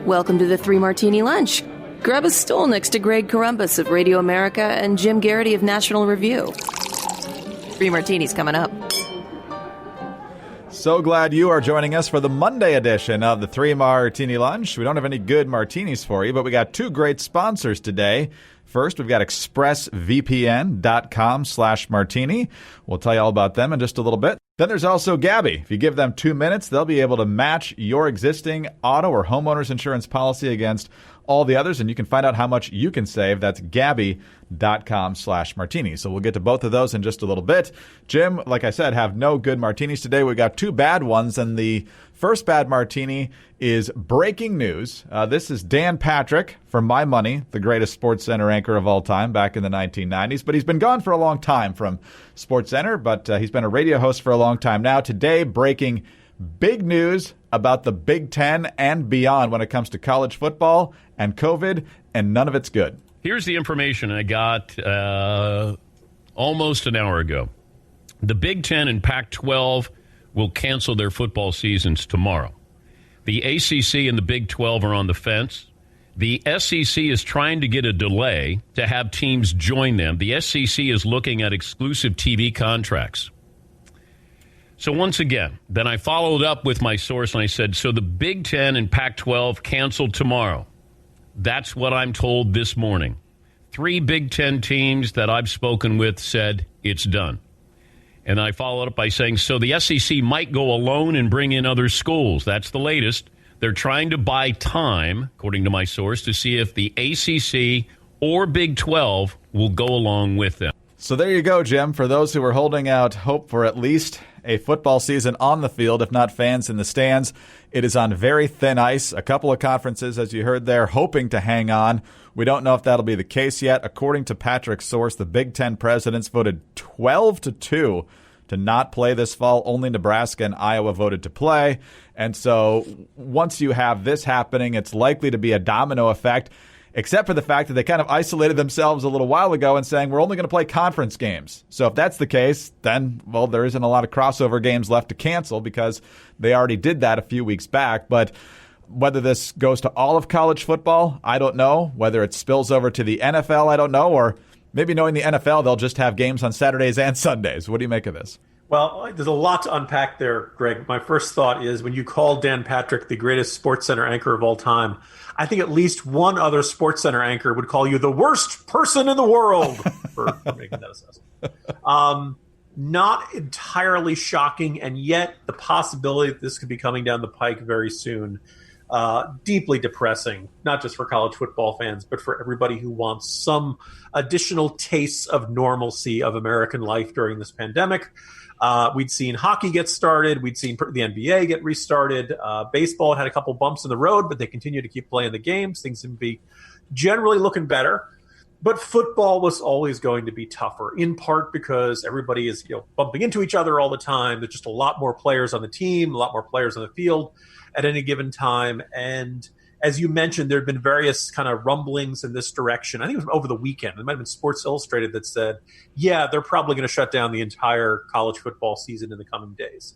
Welcome to the Three Martini Lunch. Grab a stool next to Greg Columbus of Radio America and Jim Garrity of National Review. Three Martinis coming up. So glad you are joining us for the Monday edition of the Three Martini Lunch. We don't have any good martinis for you, but we got two great sponsors today. First, we've got expressvpn.com/martini. We'll tell you all about them in just a little bit. Then there's also Gabby. If you give them 2 minutes, they'll be able to match your existing auto or homeowner's insurance policy against all the others, and you can find out how much you can save. That's Gabby.com/martini. So we'll get to both of those in just a little bit. Jim, like I said, have no good martinis today. We've got two bad ones, and the first bad martini is breaking news. This is Dan Patrick, for my money, the greatest SportsCenter anchor of all time back in the 1990s. But he's been gone for a long time from SportsCenter, but he's been a radio host for a long time now. Today, breaking big news about the Big Ten and beyond when it comes to college football and COVID, and none of it's good. Here's the information I got almost an hour ago. The Big Ten and Pac-12 will cancel their football seasons tomorrow. The ACC and the Big 12 are on the fence. The SEC is trying to get a delay to have teams join them. The SEC is looking at exclusive TV contracts. So once again, then I followed up with my source and I said, so the Big Ten and Pac-12 canceled tomorrow. That's what I'm told this morning. 3 Big Ten teams that I've spoken with said it's done. And I followed up by saying, so the SEC might go alone and bring in other schools. That's the latest. They're trying to buy time, according to my source, to see if the ACC or Big 12 will go along with them. So there you go, Jim. For those who are holding out hope for at least a football season on the field, if not fans in the stands, it is on very thin ice. A couple of conferences, as you heard there, hoping to hang on. We don't know if that'll be the case yet. According to Patrick's source, the Big Ten presidents voted 12-2 to not play this fall. Only Nebraska and Iowa voted to play. And so once you have this happening, it's likely to be a domino effect, except for the fact that they kind of isolated themselves a little while ago and saying we're only going to play conference games. So if that's the case, then, well, there isn't a lot of crossover games left to cancel because they already did that a few weeks back. But whether this goes to all of college football, I don't know. Whether it spills over to the NFL, I don't know. Or maybe knowing the NFL, they'll just have games on Saturdays and Sundays. What do you make of this? Well, there's a lot to unpack there, Greg. My first thought is when you call Dan Patrick the greatest SportsCenter anchor of all time, I think at least one other SportsCenter anchor would call you the worst person in the world for making that assessment. Not entirely shocking, and yet the possibility that this could be coming down the pike very soon, deeply depressing, not just for college football fans, but for everybody who wants some additional tastes of normalcy of American life during this pandemic. We'd seen hockey get started. We'd seen the NBA get restarted. Baseball had a couple bumps in the road, but they continue to keep playing the games. Things seem to be generally looking better. But football was always going to be tougher, in part because everybody is bumping into each other all the time. There's just a lot more players on the team, a lot more players on the field at any given time. And as you mentioned, there have been various kind of rumblings in this direction. I think it was over the weekend. It might have been Sports Illustrated that said, yeah, they're probably going to shut down the entire college football season in the coming days.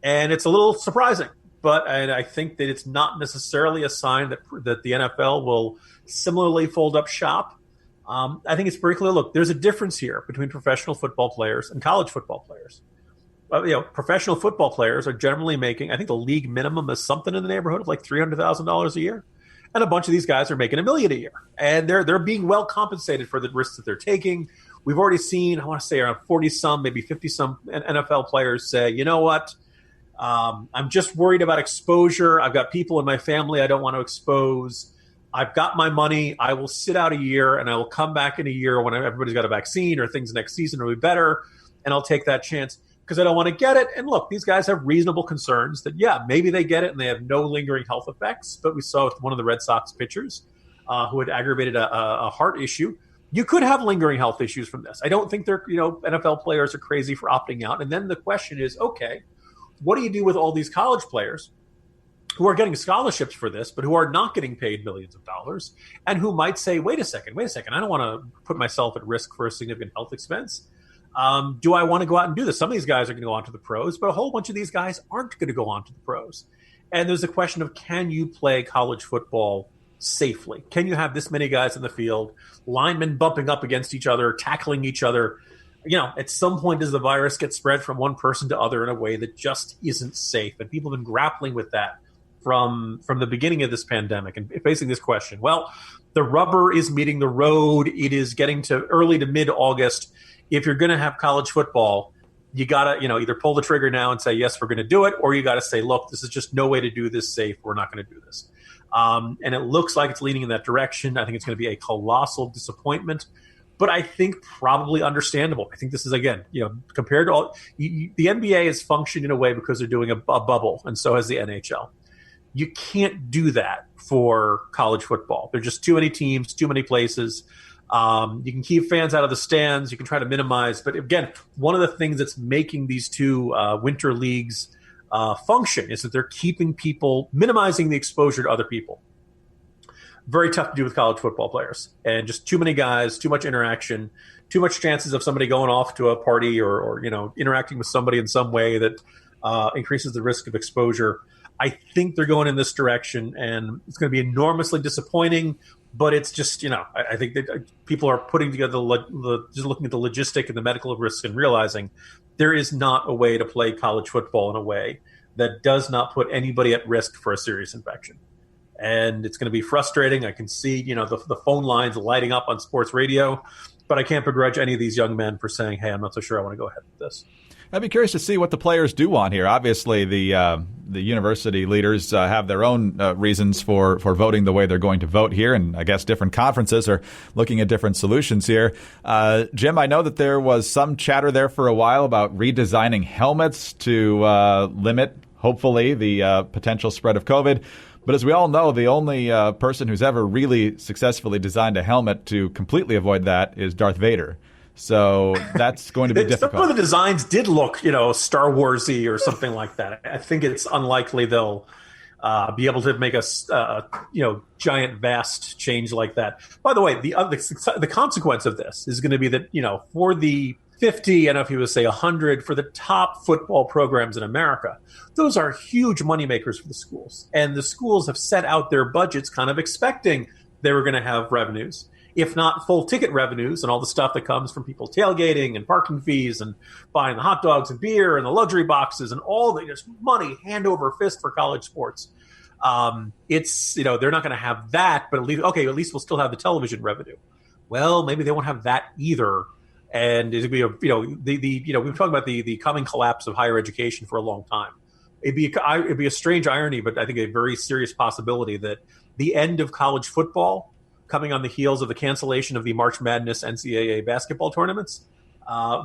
And it's a little surprising, but I think that it's not necessarily a sign that the NFL will similarly fold up shop. I think it's very clear. Look, there's a difference here between professional football players and college football players. Professional football players are generally making, I think the league minimum is something in the neighborhood of like $300,000 a year. And a bunch of these guys are making $1 million a year. And they're being well compensated for the risks that they're taking. We've already seen, I want to say around 40-some, maybe 50-some NFL players say, you know what, I'm just worried about exposure. I've got people in my family I don't want to expose. I've got my money. I will sit out a year, and I will come back in a year when everybody's got a vaccine or things next season will be better, and I'll take that chance because I don't want to get it. And look, these guys have reasonable concerns that, yeah, maybe they get it and they have no lingering health effects. But we saw with one of the Red Sox pitchers who had aggravated a heart issue. You could have lingering health issues from this. I don't think NFL players are crazy for opting out. And then the question is, okay, what do you do with all these college players who are getting scholarships for this, but who are not getting paid millions of dollars, and who might say, wait a second, I don't want to put myself at risk for a significant health expense. Do I want to go out and do this? Some of these guys are going to go on to the pros, but a whole bunch of these guys aren't going to go on to the pros. And there's a question of, can you play college football safely? Can you have this many guys in the field, linemen bumping up against each other, tackling each other? At some point, does the virus get spread from one person to other in a way that just isn't safe? And people have been grappling with that from the beginning of this pandemic and facing this question. Well, the rubber is meeting the road. It is getting to early to mid-August. If you're going to have college football, you got to, either pull the trigger now and say, yes, we're going to do it, or you got to say, look, this is just no way to do this safe. We're not going to do this. And it looks like it's leaning in that direction. I think it's going to be a colossal disappointment, but I think probably understandable. I think this is, again, compared to all, the NBA has functioned in a way because they're doing a bubble, and so has the NHL. You can't do that for college football. There are just too many teams, too many places. You can keep fans out of the stands. You can try to minimize. But again, one of the things that's making these two winter leagues function is that they're keeping people, minimizing the exposure to other people. Very tough to do with college football players. And just too many guys, too much interaction, too much chances of somebody going off to a party or interacting with somebody in some way that increases the risk of exposure. I think they're going in this direction, and it's going to be enormously disappointing. But it's just, I think that people are putting together just looking at the logistic and the medical risk and realizing there is not a way to play college football in a way that does not put anybody at risk for a serious infection. And it's going to be frustrating. I can see, the phone lines lighting up on sports radio, but I can't begrudge any of these young men for saying, hey, I'm not so sure I want to go ahead with this. I'd be curious to see what the players do on here. Obviously, the university leaders have their own reasons for voting the way they're going to vote here, and I guess different conferences are looking at different solutions here. Jim, I know that there was some chatter there for a while about redesigning helmets to limit, hopefully, the potential spread of COVID. But as we all know, the only person who's ever really successfully designed a helmet to completely avoid that is Darth Vader. So that's going to be difficult. Some of the designs did look, Star Wars-y or something like that. I think it's unlikely they'll be able to make a giant, vast change like that. By the way, the consequence of this is going to be that, for the 50, I don't know if you would say 100, for the top football programs in America, those are huge moneymakers for the schools. And the schools have set out their budgets kind of expecting they were going to have revenues, if not full ticket revenues and all the stuff that comes from people tailgating and parking fees and buying the hot dogs and beer and the luxury boxes and all the just money hand over fist for college sports. It's, they're not going to have that, but at least we'll still have the television revenue. Well, maybe they won't have that either. And it'd be we've been talking about the coming collapse of higher education for a long time. It'd be a strange irony, but I think a very serious possibility that the end of college football, coming on the heels of the cancellation of the March Madness NCAA basketball tournaments,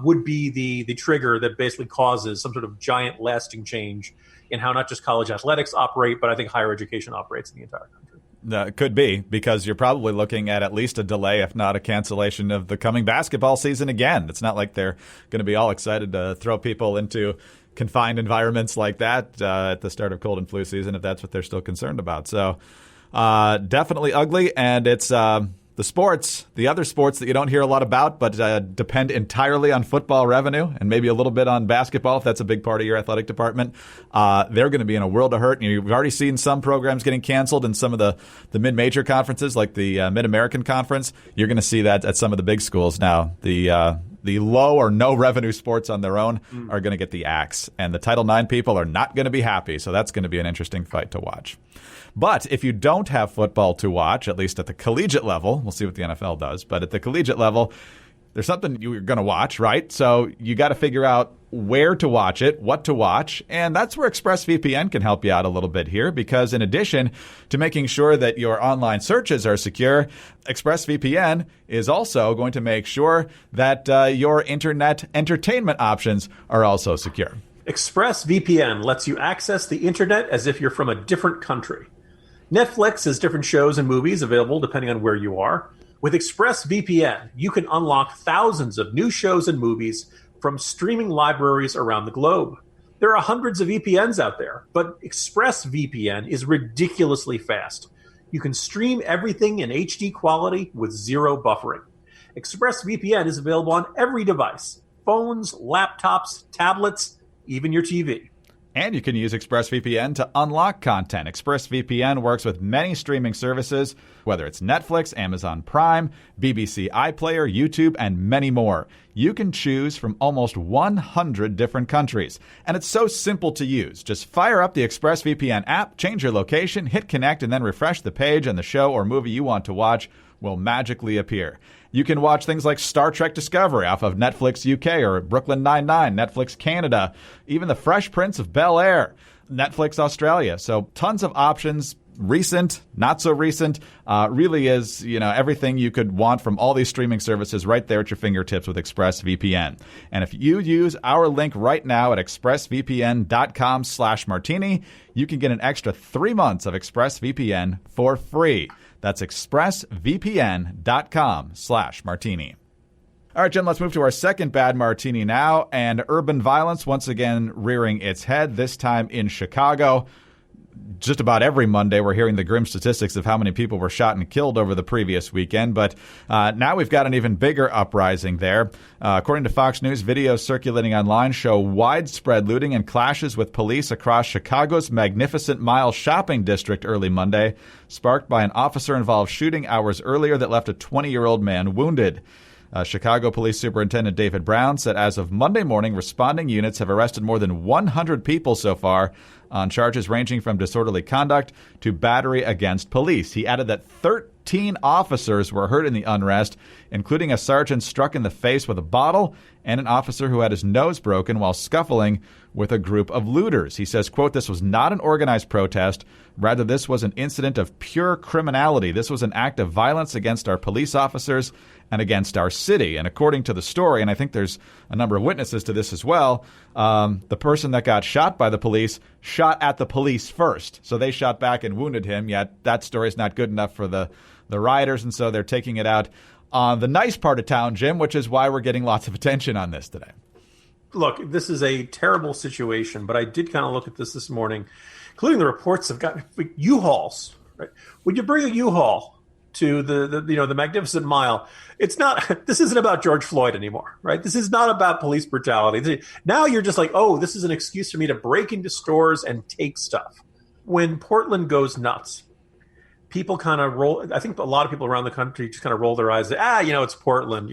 would be the trigger that basically causes some sort of giant lasting change in how not just college athletics operate, but I think higher education operates in the entire country. It could be, because you're probably looking at least a delay, if not a cancellation of the coming basketball season again. It's not like they're going to be all excited to throw people into confined environments like that at the start of cold and flu season, if that's what they're still concerned about. So definitely ugly, and it's the other sports that you don't hear a lot about, but depend entirely on football revenue and maybe a little bit on basketball, if that's a big part of your athletic department. They're going to be in a world of hurt. And you've already seen some programs getting canceled in some of the mid-major conferences, like the Mid-American Conference. You're going to see that at some of the big schools now. The low or no revenue sports on their own are going to get the axe, and the Title IX people are not going to be happy. So that's going to be an interesting fight to watch. But if you don't have football to watch, at least at the collegiate level, we'll see what the NFL does, but at the collegiate level, there's something you're going to watch, right? So you got to figure out where to watch it, what to watch, and that's where ExpressVPN can help you out a little bit here, because in addition to making sure that your online searches are secure, ExpressVPN is also going to make sure that your internet entertainment options are also secure. ExpressVPN lets you access the internet as if you're from a different country. Netflix has different shows and movies available depending on where you are. With ExpressVPN, you can unlock thousands of new shows and movies from streaming libraries around the globe. There are hundreds of VPNs out there, but ExpressVPN is ridiculously fast. You can stream everything in HD quality with zero buffering. ExpressVPN is available on every device: phones, laptops, tablets, even your TV. And you can use ExpressVPN to unlock content. ExpressVPN works with many streaming services, whether it's Netflix, Amazon Prime, BBC iPlayer, YouTube, and many more. You can choose from almost 100 different countries. And it's so simple to use. Just fire up the ExpressVPN app, change your location, hit connect, and then refresh the page, and the show or movie you want to watch will magically appear. You can watch things like Star Trek Discovery off of Netflix UK or Brooklyn Nine-Nine, Netflix Canada, even The Fresh Prince of Bel-Air, Netflix Australia. So tons of options, recent, not so recent, really is, everything you could want from all these streaming services right there at your fingertips with ExpressVPN. And if you use our link right now at expressvpn.com/martini, you can get an extra 3 months of ExpressVPN for free. That's expressvpn.com/martini. All right, Jim, let's move to our second bad martini now. And urban violence once again rearing its head, this time in Chicago. Just about every Monday, we're hearing the grim statistics of how many people were shot and killed over the previous weekend. But now we've got an even bigger uprising there. According to Fox News, videos circulating online show widespread looting and clashes with police across Chicago's Magnificent Mile shopping district early Monday, sparked by an officer-involved shooting hours earlier that left a 20-year-old man wounded. Chicago Police Superintendent David Brown said as of Monday morning, responding units have arrested more than 100 people so far on charges ranging from disorderly conduct to battery against police. He added that 13 officers were hurt in the unrest, including a sergeant struck in the face with a bottle and an officer who had his nose broken while scuffling with a group of looters. He says, quote, "This was not an organized protest. Rather, this was an incident of pure criminality. This was an act of violence against our police officers and against our city." And according to the story, and I think there's a number of witnesses to this as well, the person that got shot by the police shot at the police first. So they shot back and wounded him, yet that story is not good enough for the rioters, and so they're taking it out on the nice part of town, Jim, which is why we're getting lots of attention on this today. Look, this is a terrible situation, but I did kind of look at this morning, including the reports have got U-Hauls. Right? When you bring a U-Haul to the Magnificent Mile, it's not. This isn't about George Floyd anymore, right? This is not about police brutality. Now you're just like, oh, this is an excuse for me to break into stores and take stuff. When Portland goes nuts, people kind of roll. I think a lot of people around the country just kind of roll their eyes. It's Portland.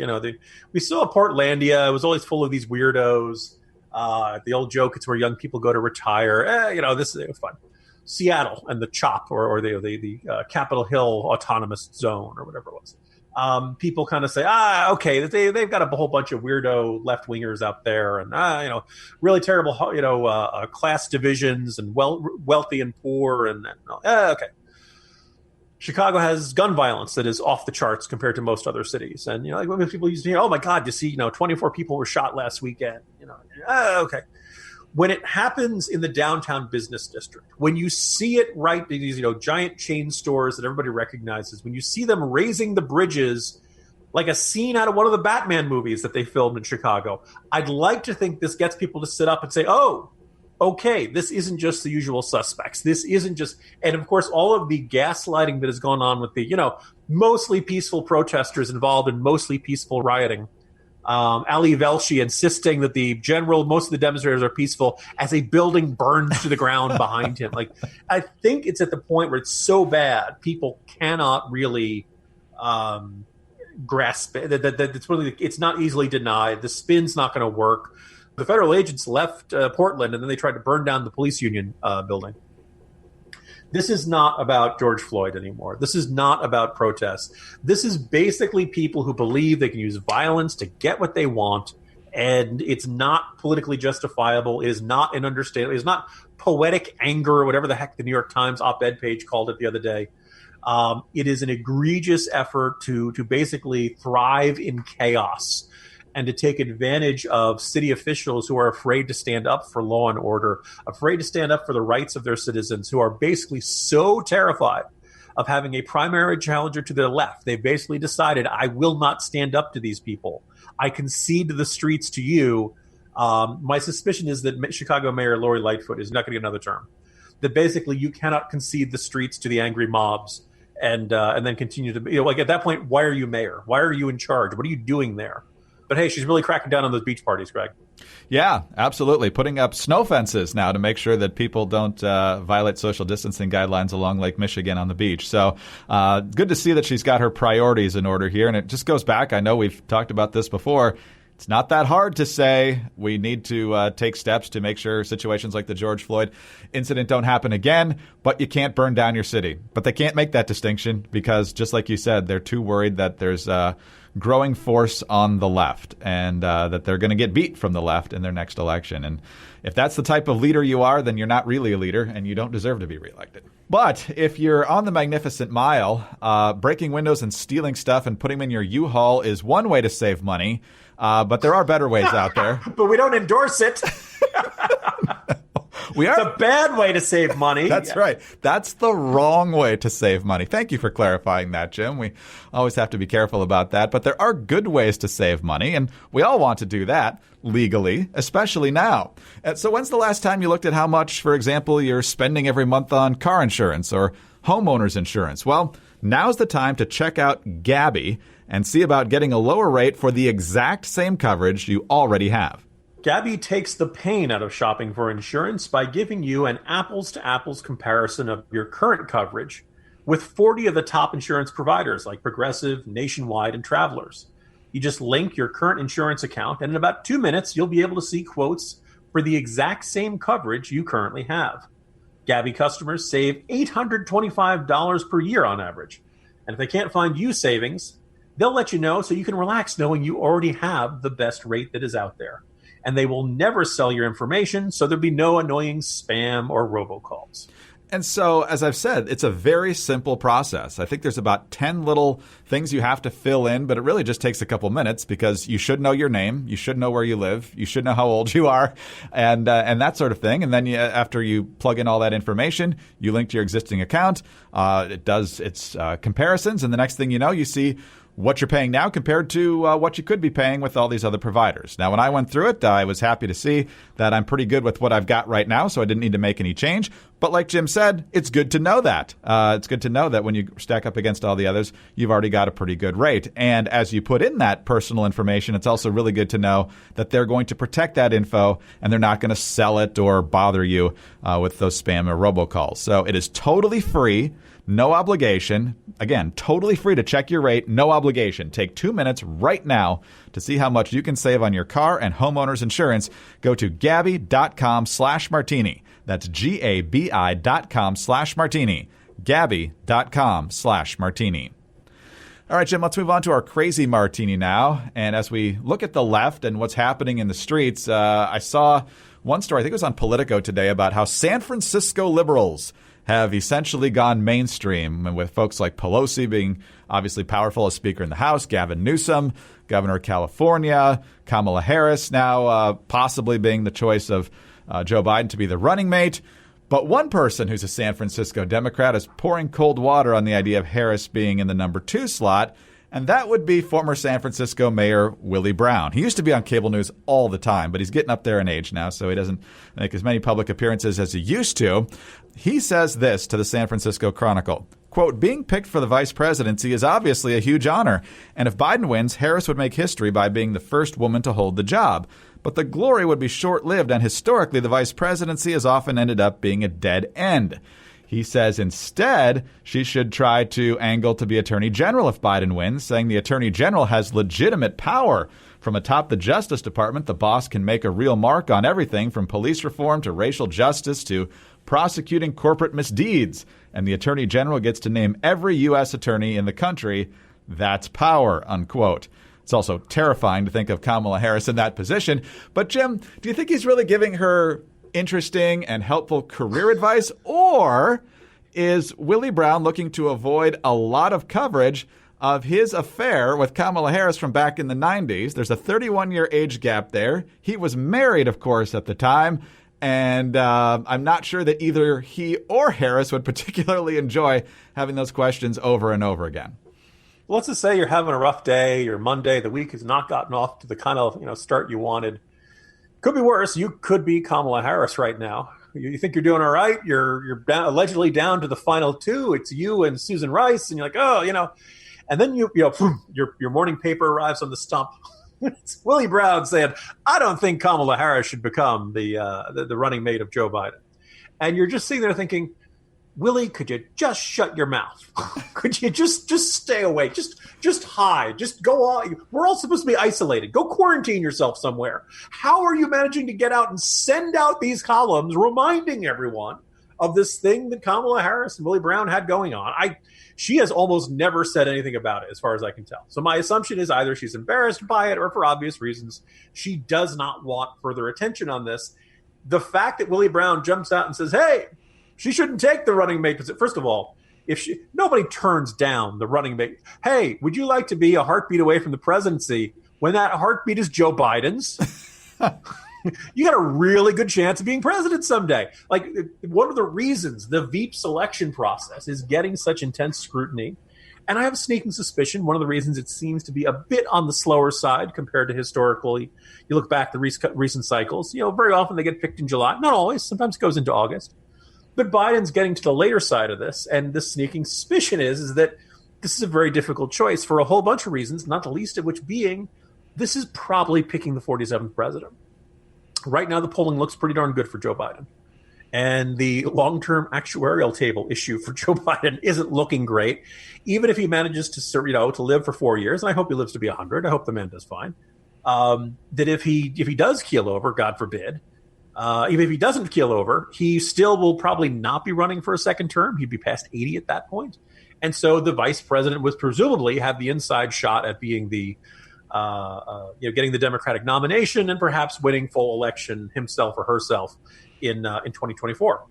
We saw Portlandia. It was always full of these weirdos. The old joke, it's where young people go to retire. It was fun. Seattle and the CHOP or the Capitol Hill Autonomous Zone or whatever it was. People kind of say, okay, they've got a whole bunch of weirdo left-wingers out there and, really terrible, class divisions and wealthy and poor. And okay. Chicago has gun violence that is off the charts compared to most other cities. And, when people use, oh my God, you see, 24 people were shot last weekend, okay. When it happens in the downtown business district, when you see it right, these giant chain stores that everybody recognizes, when you see them raising the bridges like a scene out of one of the Batman movies that they filmed in Chicago, I'd like to think this gets people to sit up and say, oh, okay, this isn't just the usual suspects. This isn't just, and of course, all of the gaslighting that has gone on with the, mostly peaceful protesters involved in mostly peaceful rioting. Ali Velshi insisting that most of the demonstrators are peaceful as a building burns to the ground behind him. Like, I think it's at the point where it's so bad, people cannot really grasp it. That it's not easily denied. The spin's not going to work. The federal agents left Portland, and then they tried to burn down the police union building. This is not about George Floyd anymore. This is not about protests. This is basically people who believe they can use violence to get what they want, and it's not politically justifiable. It is not an understanding. It is not poetic anger or whatever the heck the New York Times op-ed page called it the other day. It is an egregious effort to basically thrive in chaos and to take advantage of city officials who are afraid to stand up for law and order, afraid to stand up for the rights of their citizens, who are basically so terrified of having a primary challenger to their left. They've basically decided, I will not stand up to these people. I concede the streets to you. My suspicion is that Chicago Mayor Lori Lightfoot is not going to get another term. That basically you cannot concede the streets to the angry mobs and then continue to be, at that point, why are you mayor? Why are you in charge? What are you doing there? But hey, she's really cracking down on those beach parties, Greg. Yeah, absolutely. Putting up snow fences now to make sure that people don't violate social distancing guidelines along Lake Michigan on the beach. So good to see that she's got her priorities in order here. And it just goes back. I know we've talked about this before. It's not that hard to say we need to take steps to make sure situations like the George Floyd incident don't happen again, but you can't burn down your city. But they can't make that distinction because, just like you said, they're too worried that there's growing force on the left and that they're going to get beat from the left in their next election. And if that's the type of leader you are, then you're not really a leader and you don't deserve to be reelected. But if you're on the Magnificent Mile, breaking windows and stealing stuff and putting them in your U-Haul is one way to save money. But there are better ways out there. But we don't endorse it. It's a bad way to save money. That's right. That's the wrong way to save money. Thank you for clarifying that, Jim. We always have to be careful about that. But there are good ways to save money, and we all want to do that legally, especially now. So when's the last time you looked at how much, for example, you're spending every month on car insurance or homeowner's insurance? Well, now's the time to check out Gabby and see about getting a lower rate for the exact same coverage you already have. Gabby takes the pain out of shopping for insurance by giving you an apples-to-apples comparison of your current coverage with 40 of the top insurance providers like Progressive, Nationwide, and Travelers. You just link your current insurance account, and in about 2 minutes, you'll be able to see quotes for the exact same coverage you currently have. Gabby customers save $825 per year on average. And if they can't find you savings, they'll let you know so you can relax knowing you already have the best rate that is out there. And they will never sell your information, so there'll be no annoying spam or robocalls. And so, as I've said, it's a very simple process. I think there's about 10 little things you have to fill in, but it really just takes a couple minutes because you should know your name, you should know where you live, you should know how old you are, and that sort of thing. And then after you plug in all that information, you link to your existing account. It does its comparisons, and the next thing you know, you see what you're paying now compared to what you could be paying with all these other providers. Now, when I went through it, I was happy to see that I'm pretty good with what I've got right now, so I didn't need to make any change. But like Jim said, it's good to know that. It's good to know that when you stack up against all the others, you've already got a pretty good rate. And as you put in that personal information, it's also really good to know that they're going to protect that info and they're not going to sell it or bother you with those spam or robocalls. So it is totally free. No obligation. Again, totally free to check your rate. No obligation. Take 2 minutes right now to see how much you can save on your car and homeowner's insurance. Go to Gabi.com/martini. That's GABI.com/martini. Gabi.com/martini. All right, Jim, let's move on to our crazy martini now. And as we look at the left and what's happening in the streets, I saw one story, I think it was on Politico today, about how San Francisco liberals have essentially gone mainstream, and with folks like Pelosi being obviously powerful as Speaker in the House, Gavin Newsom, Governor of California, Kamala Harris now possibly being the choice of Joe Biden to be the running mate. But one person who's a San Francisco Democrat is pouring cold water on the idea of Harris being in the number 2 slot, and that would be former San Francisco Mayor Willie Brown. He used to be on cable news all the time, but he's getting up there in age now, so he doesn't make as many public appearances as he used to. He says this to the San Francisco Chronicle, quote, "Being picked for the vice presidency is obviously a huge honor, and if Biden wins, Harris would make history by being the first woman to hold the job. But the glory would be short-lived, and historically, the vice presidency has often ended up being a dead end." He says instead she should try to angle to be attorney general if Biden wins, saying the attorney general has legitimate power. From atop the Justice Department, the boss can make a real mark on everything from police reform to racial justice to prosecuting corporate misdeeds. And the attorney general gets to name every U.S. attorney in the country. That's power, unquote. It's also terrifying to think of Kamala Harris in that position. But, Jim, do you think he's really giving her interesting and helpful career advice, or is Willie Brown looking to avoid a lot of coverage of his affair with Kamala Harris from back in the 90s? There's a 31-year age gap there. He was married, of course, at the time, and I'm not sure that either he or Harris would particularly enjoy having those questions over and over again. Well, let's just say you're having a rough day, your Monday, the week has not gotten off to the kind of start you wanted. Could be worse. You could be Kamala Harris right now. You think you're doing all right. You're allegedly down to the final 2. It's you and Susan Rice, and you're like, and then your morning paper arrives on the stump, It's Willie Brown saying, I don't think Kamala Harris should become the running mate of Joe Biden. And you're just sitting there thinking, Willie, could you just shut your mouth? Could you just stay away? Just hide. Just go on. We're all supposed to be isolated. Go quarantine yourself somewhere. How are you managing to get out and send out these columns reminding everyone of this thing that Kamala Harris and Willie Brown had going on? She has almost never said anything about it, as far as I can tell. So my assumption is either she's embarrassed by it or, for obvious reasons, she does not want further attention on this. The fact that Willie Brown jumps out and says, hey, she shouldn't take the running mate position. First of all, nobody turns down the running mate. Hey, would you like to be a heartbeat away from the presidency when that heartbeat is Joe Biden's? You got a really good chance of being president someday. Like, one of the reasons the Veep selection process is getting such intense scrutiny, and I have a sneaking suspicion one of the reasons it seems to be a bit on the slower side compared to historically. You look back the recent cycles, very often they get picked in July. Not always. Sometimes it goes into August. But Biden's getting to the later side of this, and the sneaking suspicion is that this is a very difficult choice for a whole bunch of reasons, not the least of which being this is probably picking the 47th president. Right now, the polling looks pretty darn good for Joe Biden. And the long-term actuarial table issue for Joe Biden isn't looking great, even if he manages to live for 4 years. And I hope he lives to be 100. I hope the man does fine. That if he does keel over, God forbid, even if he doesn't keel over, he still will probably not be running for a second term. He'd be past 80 at that point. And so the vice president would presumably have the inside shot at being the getting the Democratic nomination and perhaps winning full election himself or herself in 2024.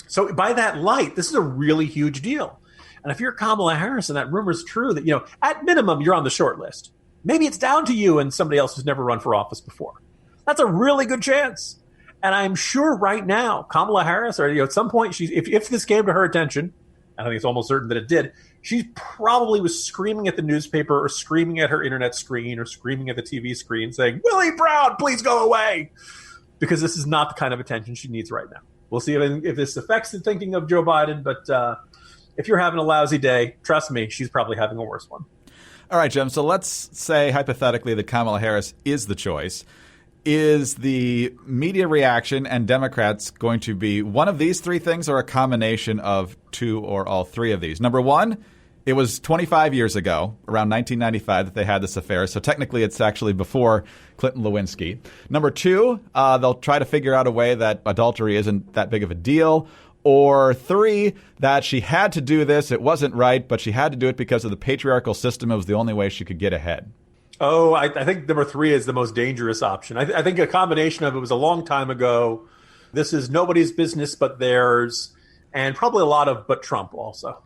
So by that light, this is a really huge deal. And if you're Kamala Harris and that rumor is true that, at minimum, you're on the short list. Maybe it's down to you and somebody else who's never run for office before. That's a really good chance. And I'm sure right now, Kamala Harris, or at some point, if this came to her attention, I think it's almost certain that it did, she probably was screaming at the newspaper or screaming at her internet screen or screaming at the TV screen saying, Willie Brown, please go away, because this is not the kind of attention she needs right now. We'll see if this affects the thinking of Joe Biden, but if you're having a lousy day, trust me, she's probably having a worse one. All right, Jim, so let's say hypothetically that Kamala Harris is the choice. Is the media reaction and Democrats going to be one of these three things or a combination of two or all three of these? Number one, it was 25 years ago, around 1995, that they had this affair. So technically it's actually before Clinton-Lewinsky. Number two, they'll try to figure out a way that adultery isn't that big of a deal. Or three, that she had to do this. It wasn't right, but she had to do it because of the patriarchal system. It was the only way she could get ahead. Oh, I think number three is the most dangerous option. I think a combination of it was a long time ago. This is nobody's business but theirs, and probably a lot of but Trump also.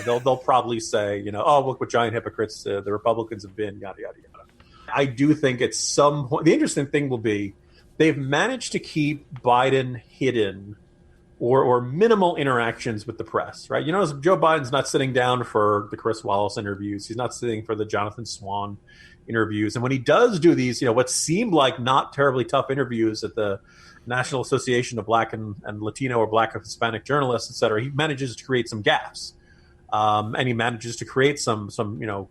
They'll probably say, oh, look what giant hypocrites the Republicans have been, yada, yada, yada. I do think at some point, the interesting thing will be they've managed to keep Biden hidden or minimal interactions with the press, right? Joe Biden's not sitting down for the Chris Wallace interviews. He's not sitting for the Jonathan Swan interviews. And when he does do these, what seemed like not terribly tough interviews at the National Association of Black and Latino or Black and Hispanic Journalists, et cetera, he manages to create some gaffes. And he manages to create some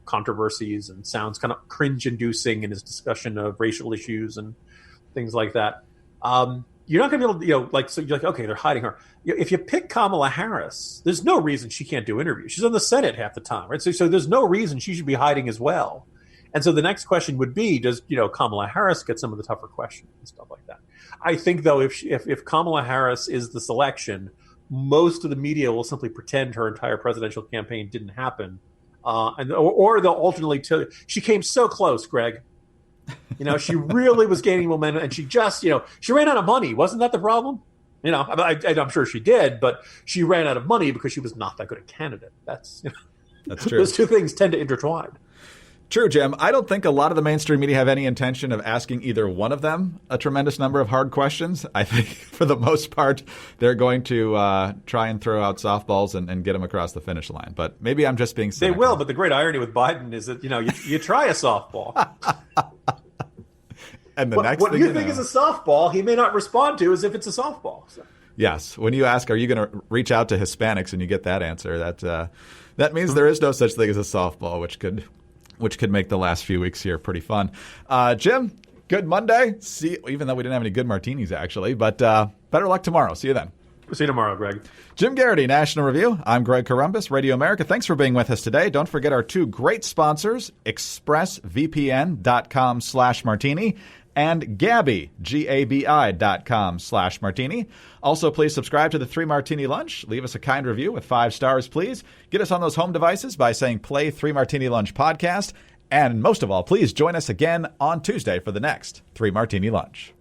controversies and sounds kind of cringe-inducing in his discussion of racial issues and things like that. You're not going to be able to, so you're like, okay, they're hiding her. If you pick Kamala Harris, there's no reason she can't do interviews. She's in the Senate half the time, right? So there's no reason she should be hiding as well. And so the next question would be, does Kamala Harris get some of the tougher questions and stuff like that? I think, though, if Kamala Harris is the selection, most of the media will simply pretend her entire presidential campaign didn't happen, or they'll alternately tell you she came so close, Greg. She really was gaining momentum, and she just, she ran out of money. Wasn't that the problem? I'm sure she did, but she ran out of money because she was not that good a candidate. That's true. Those two things tend to intertwine. True, Jim. I don't think a lot of the mainstream media have any intention of asking either one of them a tremendous number of hard questions. I think for the most part, they're going to try and throw out softballs and get them across the finish line. But maybe I'm just being cynical. They will, but the great irony with Biden is that, you try a softball. And next what thing you think is a softball, he may not respond to as if it's a softball. So. Yes. When you ask, are you going to reach out to Hispanics, and you get that answer, that means there is no such thing as a softball, which could which could make the last few weeks here pretty fun. Jim, good Monday. See, even though we didn't have any good martinis, actually. But better luck tomorrow. See you then. See you tomorrow, Greg. Jim Garrity, National Review. I'm Greg Corombos, Radio America. Thanks for being with us today. Don't forget our two great sponsors, expressvpn.com/martini and Gabi, GABI.com/martini. Also, please subscribe to the 3 Martini Lunch. Leave us a kind review with 5 stars, please. Get us on those home devices by saying play 3 Martini Lunch podcast. And most of all, please join us again on Tuesday for the next 3 Martini Lunch.